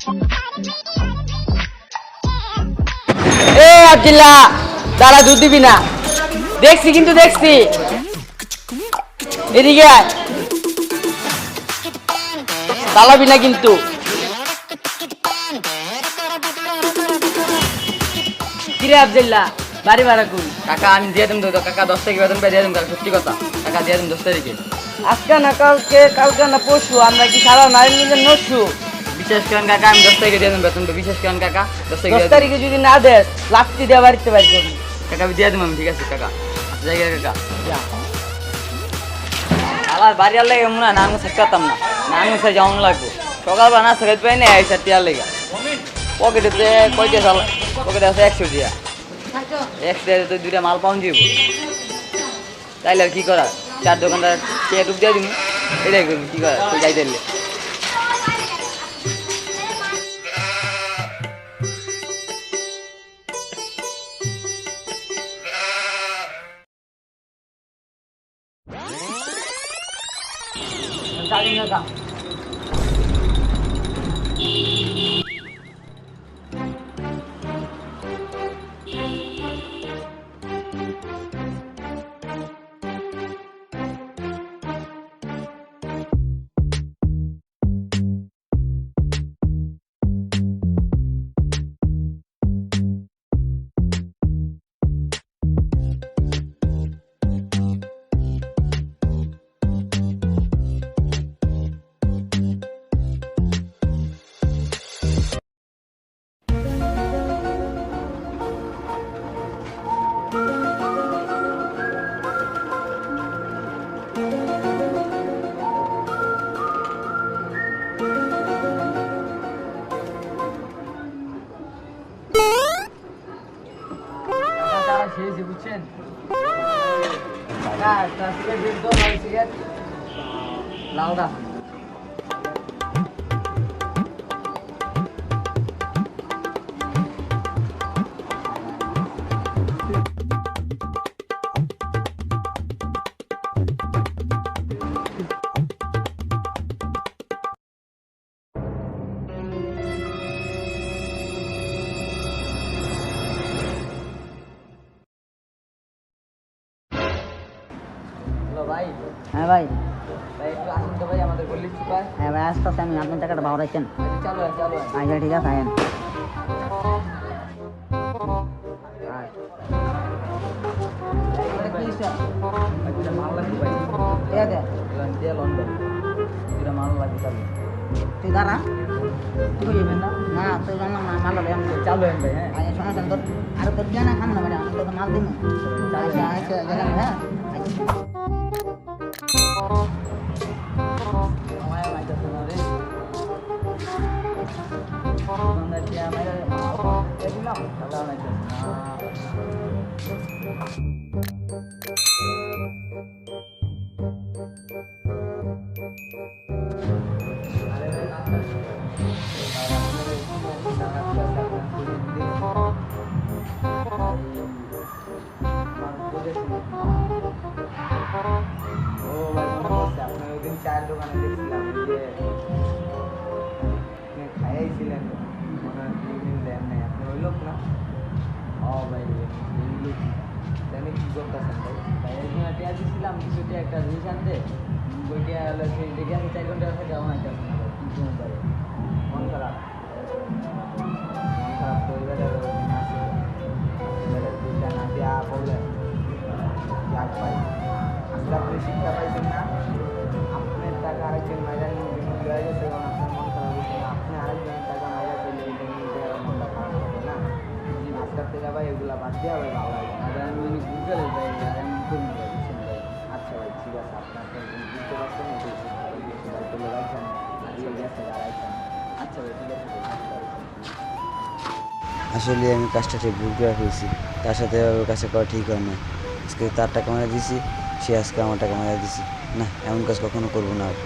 এ আব্দুল্লাহ দাঁড়া, দুধ দিবি না? দেখছি কিন্তু দেখছি, এদিকে আয়, দাঁড়াবি না কিন্তু। কিরে আব্দুল্লাহ, বাড়ি ভাড়া কোন? কাকা আমি দিয়ে দিম তো কাকা 10 তারিখ বেতন পেয়ে দিয়ে দিম কাকা, সত্যি কথা কাকা দিয়ে দিম 10 তারিখে। আজকে না কালকে, কালকে না পরশু, আমরা কি সারা নারী মিলে নসু? বিশেষ করেন কাকা আমি 10 তারিখে দিয়ে দিম বেতন, বিশেষ করেন কাকা 10 তারিখে 10 তারিখে যদি না দেস লাত্তি দিয়ে বাড়িতে বাড়ি করবি। কাকা আমি দিয়ে দিম আমি, ঠিক আছে কাকা। জায়গা কাকা আবার বাড়ি আর লাগে মনে হয় না আমি থাকতাম না, না আমি স্যার যেমন লাগবো সকালবেলা না সেখানে পাই না এই স্যার টিয়ার লেগে পকেটে কয়টা চাল, পকেটে আছে 100 দিয়া, 100 দিয়ে তো 2টা মাল পাউন যাবো, তাইলে আর কি করা, 4 দোকানদার চেয়ে টুক দিয়ে দিন, এটাই করবি কি করা তুই যাইতে দিলে। বুঝছেন লাউডা ভাই। হ্যাঁ ভাই, ভাই একটু আসুন তো ভাই, আমাদের গল্লির সুপার। হ্যাঁ ভাই আসতেছে, আমি আপনার টাকাটা বাড়াইছেন। চলো চলো আচ্ছা ঠিক আছে, আয়েন। একটা মাল লাগবে ভাই, ঠিক আছে দিয়ে লন্ডন দুটা মাল লাগবে, চালু তুই দাঁড়া, তুই বুঝবেন না? না তুই জানলাম না, মাল হবে আমি। চালু হেন ভাই। হ্যাঁ আচ্ছা শোনো শোন, তোর আরো তোর জানা খান না ম্যাডাম, আমি তোকে মাল দিব। আচ্ছা আচ্ছা গেলাম, হ্যাঁ আচ্ছা। আমার মাইটা শোনা রে দোকানদার কি আমার দেখলাম দাদা মাইটা ও ভাই মনে পড়ছে, আপনার ওই দিন চায়ের দোকানে দেখছিলাম যে আপনি খাইয়াইছিলেন, মনে হয় 3 দিন দেন নাই, আপনি ওই লোক না? ও ভাই এই লোক জানি কি করতেছেন ভাই? ভাই একদিন টিয়া দিয়েছিলাম কিছুটি একটা জিনিস আনতে, বইটিয়া হলো সেই দেখে আমি 4 ঘন্টা আছে কেমন একটা কিন্তু ভাই মন খারাপ, মন খারাপ পরিবারের আছে, পরিবারের দুইটা না দিয়া বলে লাগ ভাই। আসলে আপনি শিক্ষা পাইছেন না, আপনার টাকা আরেকজন মাইজার বিনিময় হয়ে গেছে, কারণ আপনার মন খারাপ হয়েছে না, আপনি আরেকজনের টাকা মাইজা পেলে এটা নিয়ে মনটা খারাপ হবে না। আজকাল থেকে ভাই এগুলা বাদ দেওয়া ভাই ভালো লাগে। আর আমি বুঝতে ভাই আমি করুন ভাই, বুঝছেন ভাই? আচ্ছা ভাই ঠিক আছে, আপনার বুঝতে পারছেন ভাই তুলে রাখছেন, আজকে গ্যাসে রাখছেন। আচ্ছা ভাই ঠিক আছে ভাই। আসলে আমি কাজটা ঠিক ভুল করে ফেলছি, তার সাথে ওর কাছে করা ঠিক হয় না। আজকে তার টাকা মারা দিছি, সে আজকে আমার টাকা মারা দিছি, না এমন কাজ কখনো করবো না আর।